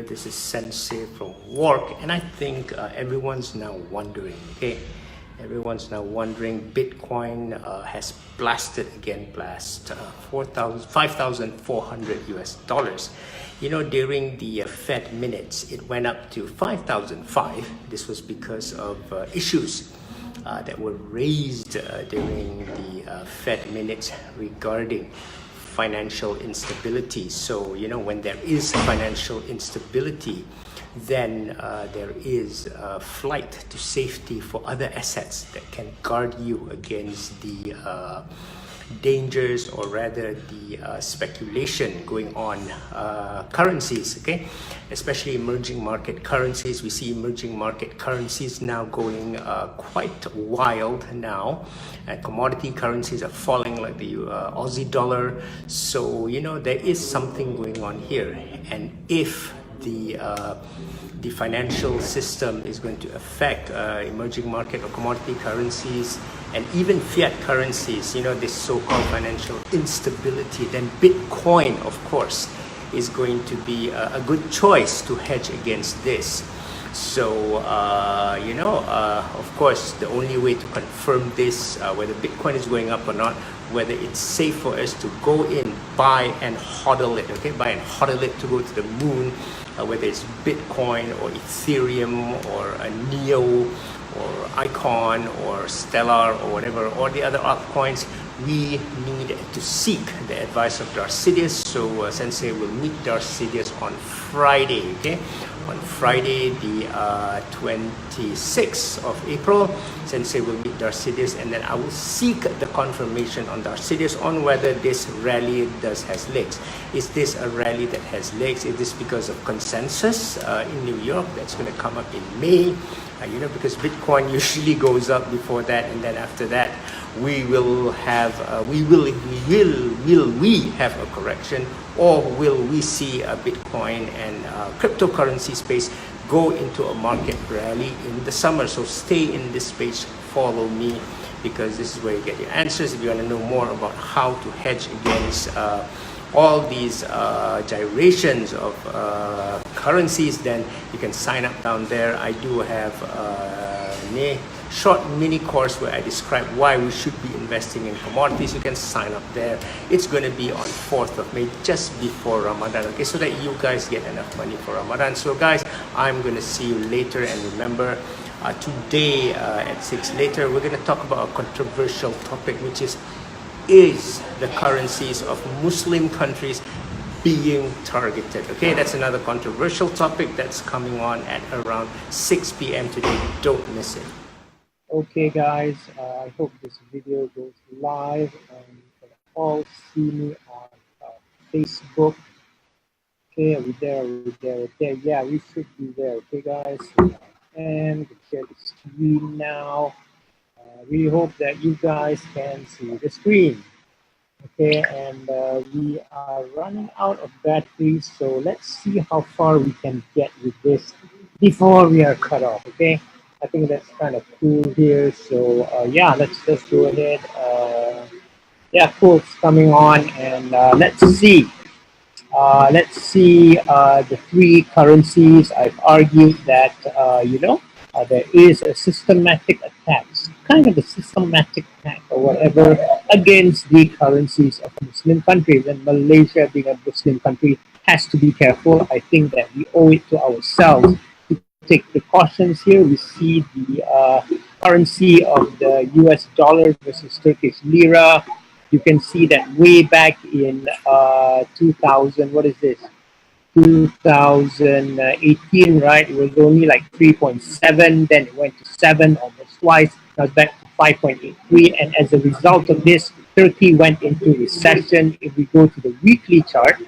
This is Sensei from work, and I think everyone's now wondering, okay? Everyone's now wondering, Bitcoin has blasted again, 5,400 US dollars. You know, during the Fed minutes, it went up to 5,005. This was because of issues that were raised during the Fed minutes regarding financial instability. So, you know, when there is financial instability, then there is a flight to safety for other assets that can guard you against the dangers, or rather the speculation going on currencies, okay? Especially emerging market currencies. We see emerging market currencies now going quite wild now. Commodity currencies are falling like the Aussie dollar. So, you know, there is something going on here. And if the financial system is going to affect emerging market or commodity currencies and even fiat currencies, you know, this so-called financial instability, then Bitcoin, of course, is going to be a good choice to hedge against this. So, you know, of course, the only way to confirm this, whether Bitcoin is going up or not, whether it's safe for us to go in, buy and hodl it, okay? Buy and hodl it to go to the moon, whether it's Bitcoin or Ethereum or a Neo or Icon or Stellar or whatever, or the other altcoins, we need to seek the advice of Darcidius. So Sensei will meet Darcidius on Friday, okay? On Friday, the 26th of April, Sensei will meet Darcidius, and then I will seek the confirmation on Darcidius on whether this rally has legs. Is this a rally that has legs? Is this because of consensus in New York that's going to come up in May? You know, because Bitcoin usually goes up before that, and then after that, we will have will we have a correction, or will we see a Bitcoin and cryptocurrency space go into a market rally in the summer? So stay in this space, follow me, because this is where you get your answers. If you want to know more about how to hedge against all these gyrations of currencies, then you can sign up down there. I do have a short mini course where I describe why we should be investing in commodities. You can sign up there. It's going to be on 4th of May, just before Ramadan, okay, so that you guys get enough money for Ramadan. So guys, I'm going to see you later, and remember, today at 6 later, we're going to talk about a controversial topic, which is the currencies of Muslim countries being targeted? Okay, that's another controversial topic that's coming on at around 6 p.m. today. Don't miss it. Okay guys, I hope this video goes live, and you can all see me on Facebook. Okay, are we there? Yeah, we should be there. Okay guys, and share the screen now. We hope that you guys can see the screen. Okay, and we are running out of batteries, so let's see how far we can get with this before we are cut off. Okay, I think that's kind of cool here. So yeah, let's go ahead. Yeah, cool, it's coming on, and let's see. The three currencies. I've argued that you know, there is a systematic attack, kind of a systematic attack or whatever, against the currencies of Muslim countries. And Malaysia, being a Muslim country, has to be careful. I think that we owe it to ourselves to take precautions here. We see the currency of the US dollar versus Turkish lira. You can see that way back in 2000, what is this? 2018, right? It was only like 3.7, then it went to 7, almost twice. Now it's back to 5.83, and as a result of this, Turkey went into recession. If we go to the weekly chart,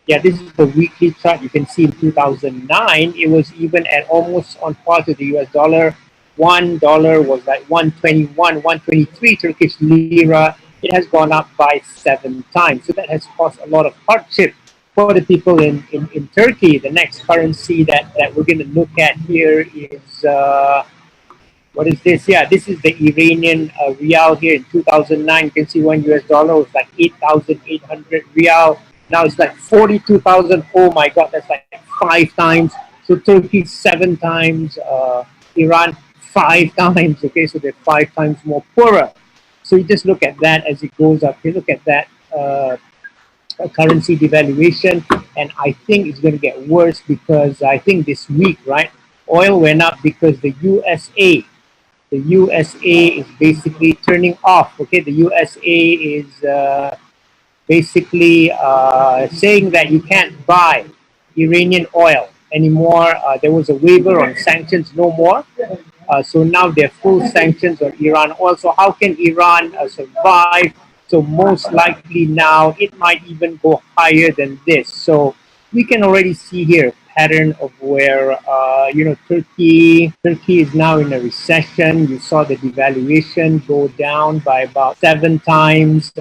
yeah, this is the weekly chart. You can see in 2009, it was even at almost on par to the US dollar. $1 was like 121, 123 Turkish lira. It has gone up by 7 times. So that has caused a lot of hardship for the people in Turkey. The next currency that we're going to look at here is, what is this? Yeah, this is the Iranian rial here in 2009. You can see $1 was like 8,800 rial. Now it's like 42,000. Oh my God, that's like 5 times. So Turkey 7 times, Iran 5 times. Okay, so they're 5 times more poorer. So you just look at that as it goes up. You look at that currency devaluation, and I think it's going to get worse because I think this week, right, oil went up because the USA is basically turning off. Okay, the USA is basically saying that you can't buy Iranian oil anymore. There was a waiver on sanctions, no more. So now there are full sanctions on Iran oil. So how can Iran survive? So most likely now it might even go higher than this. So we can already see here a pattern of where Turkey is now in a recession. You saw the devaluation go down by about 7 times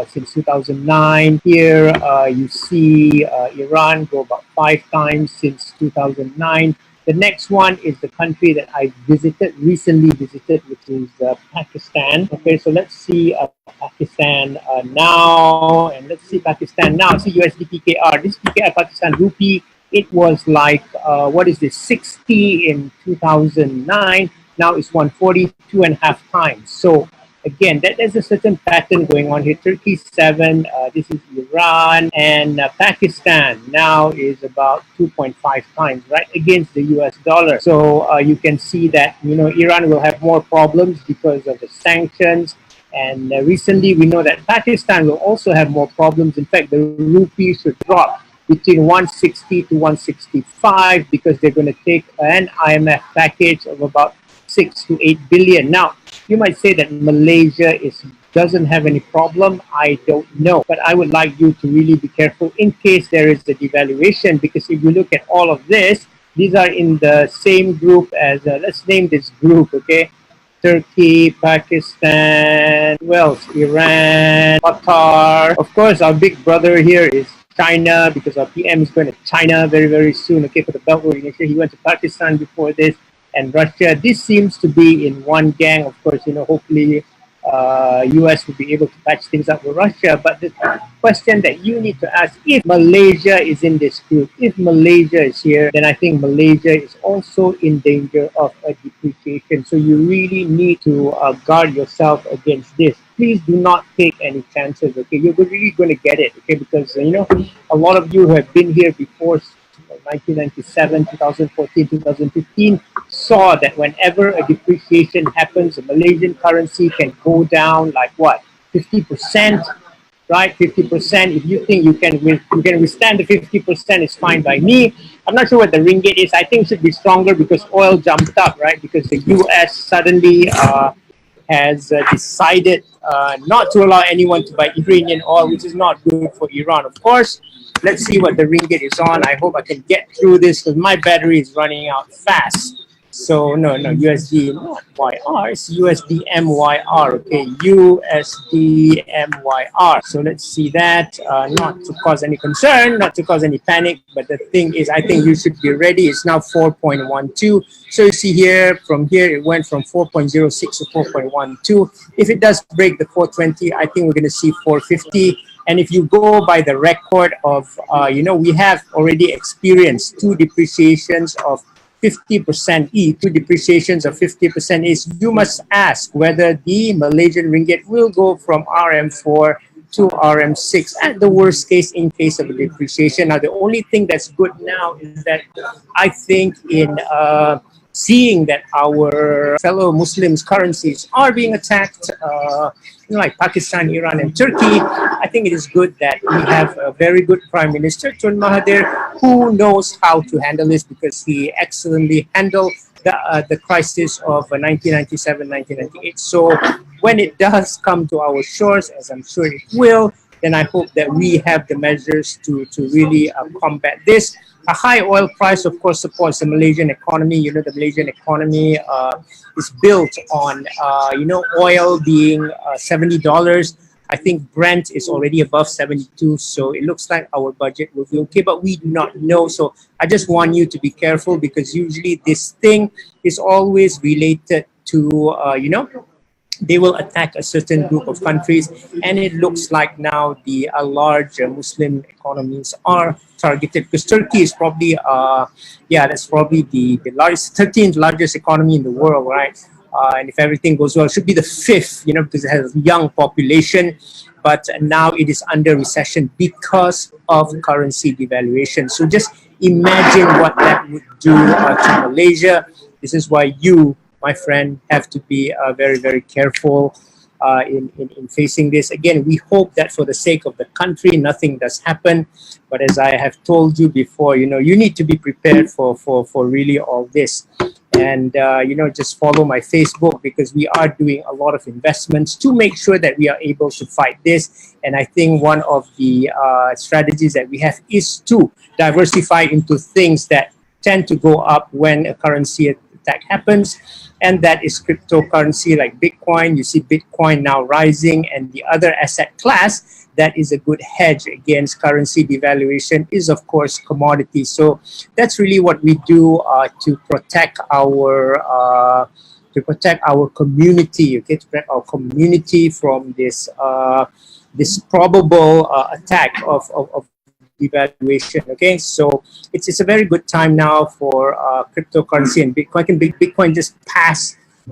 since 2009. Here you see Iran go about 5 times since 2009. The next one is the country that I recently visited, which is Pakistan. Okay, so let's see Pakistan now, and let's see Pakistan now. See USD PKR. This PKR Pakistan rupee, it was like, what is this, 60 in 2009. Now it's 142.5 times. So again, there's a certain pattern going on here. Turkey 7, this is Iran, and Pakistan now is about 2.5 times, right, against the US dollar. So you can see that, Iran will have more problems because of the sanctions. And recently we know that Pakistan will also have more problems. In fact, the rupee should drop between 160 to 165 because they're going to take an IMF package of about 6 to 8 billion. Now, you might say that Malaysia doesn't have any problem. I don't know. But I would like you to really be careful in case there is a devaluation, because if you look at all of this, these are in the same group as, let's name this group, okay? Turkey, Pakistan, who else? Iran, Qatar. Of course, our big brother here is China, because our PM is going to China very, very soon, okay, for the Belt Road Initiative. He went to Pakistan before this, and Russia. This seems to be in one gang. Of course, hopefully US will be able to patch things up with Russia. But the question that you need to ask, if Malaysia is in this group, if Malaysia is here, then I think Malaysia is also in danger of a depreciation. So you really need to guard yourself against this. Please do not take any chances, okay? You're really going to get it, okay? Because, a lot of you who have been here before 1997, 2014, 2015, saw that whenever a depreciation happens, the Malaysian currency can go down like what, 50%, right? 50%. If you think you can withstand the 50%, it's fine by me. I'm not sure what the ringgit is. I think it should be stronger because oil jumped up, right? Because the US suddenly has decided not to allow anyone to buy Iranian oil, which is not good for Iran, of course. Let's see what the ringgit is on. I hope I can get through this because my battery is running out fast. So no, USD not YR, it's USD MYR, okay, USD MYR. So let's see that, not to cause any concern, not to cause any panic, but the thing is, I think you should be ready. It's now 4.12. So you see here, from here, it went from 4.06 to 4.12. If it does break the 420, I think we're going to see 450. And if you go by the record of, we have already experienced two depreciations of 50% each, two depreciations of 50% is, you must ask whether the Malaysian ringgit will go from RM4 to RM6 at the worst case in case of a depreciation. Now, the only thing that's good now is that I think in seeing that our fellow Muslims' currencies are being attacked, like Pakistan, Iran, and Turkey, I think it is good that we have a very good Prime Minister, Tun Mahathir, who knows how to handle this because he excellently handled the crisis of 1997, 1998. So when it does come to our shores, as I'm sure it will, then I hope that we have the measures to really combat this. A high oil price, of course, supports the Malaysian economy. The Malaysian economy is built on, oil being $70. I think Brent is already above 72, so it looks like our budget will be okay, but we do not know. So I just want you to be careful because usually this thing is always related to, they will attack a certain group of countries, and it looks like now the large Muslim economies are targeted, because Turkey is probably that's probably the largest 13th largest economy in the world, right? And if everything goes well, it should be the 5th, because it has a young population, but now it is under recession because of currency devaluation. So just imagine what that would do to Malaysia. This is why you, my friend, have to be very, very careful in facing this. Again, we hope that for the sake of the country, nothing does happen. But as I have told you before, you need to be prepared for really all this. And, just follow my Facebook, because we are doing a lot of investments to make sure that we are able to fight this. And I think one of the strategies that we have is to diversify into things that tend to go up when a currency attack happens, and that is cryptocurrency like Bitcoin. You see Bitcoin now rising, and the other asset class that is a good hedge against currency devaluation is, of course, commodities. So that's really what we do to protect our community, okay, to protect our community from this this probable attack of devaluation. Okay, so it's a very good time now for cryptocurrency and Bitcoin. Bitcoin just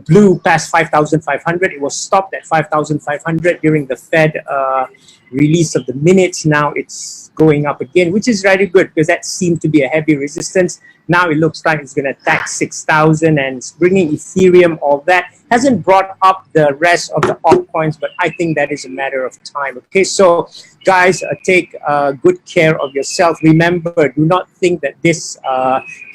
blew past 5,500. It was stopped at 5,500 during the Fed release of the minutes. Now it's going up again, which is very good, because that seemed to be a heavy resistance. Now it looks like it's going to attack 6,000, and it's bringing Ethereum. All that hasn't brought up the rest of the altcoins, but I think that is a matter of time. Okay, so guys, take good care of yourself. Remember, do not think that this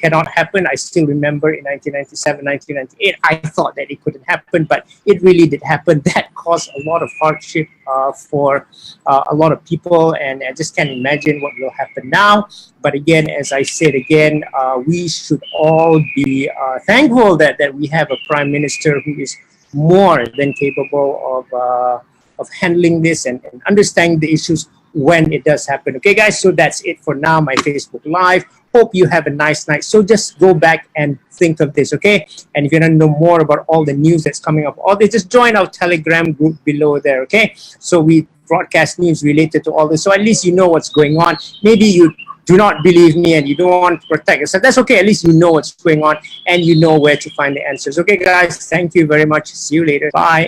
cannot happen. I still remember in 1997, 1998, I thought that it couldn't happen, but it really did happen. That caused a lot of hardship for a lot of people, and I just can't imagine what will happen now. But again, as I said again, we should all be thankful that we have a prime minister who is more than capable of handling this and understanding the issues when it does happen. Okay, guys, so that's it for now, my Facebook Live. Hope you have a nice night. So just go back and think of this, okay? And if you want to know more about all the news that's coming up, all this, just join our Telegram group below there, okay? So we broadcast news related to all this. So at least you know what's going on. Maybe you do not believe me and you don't want to protect yourself. That's okay. At least you know what's going on and you know where to find the answers. Okay, guys, thank you very much. See you later. Bye.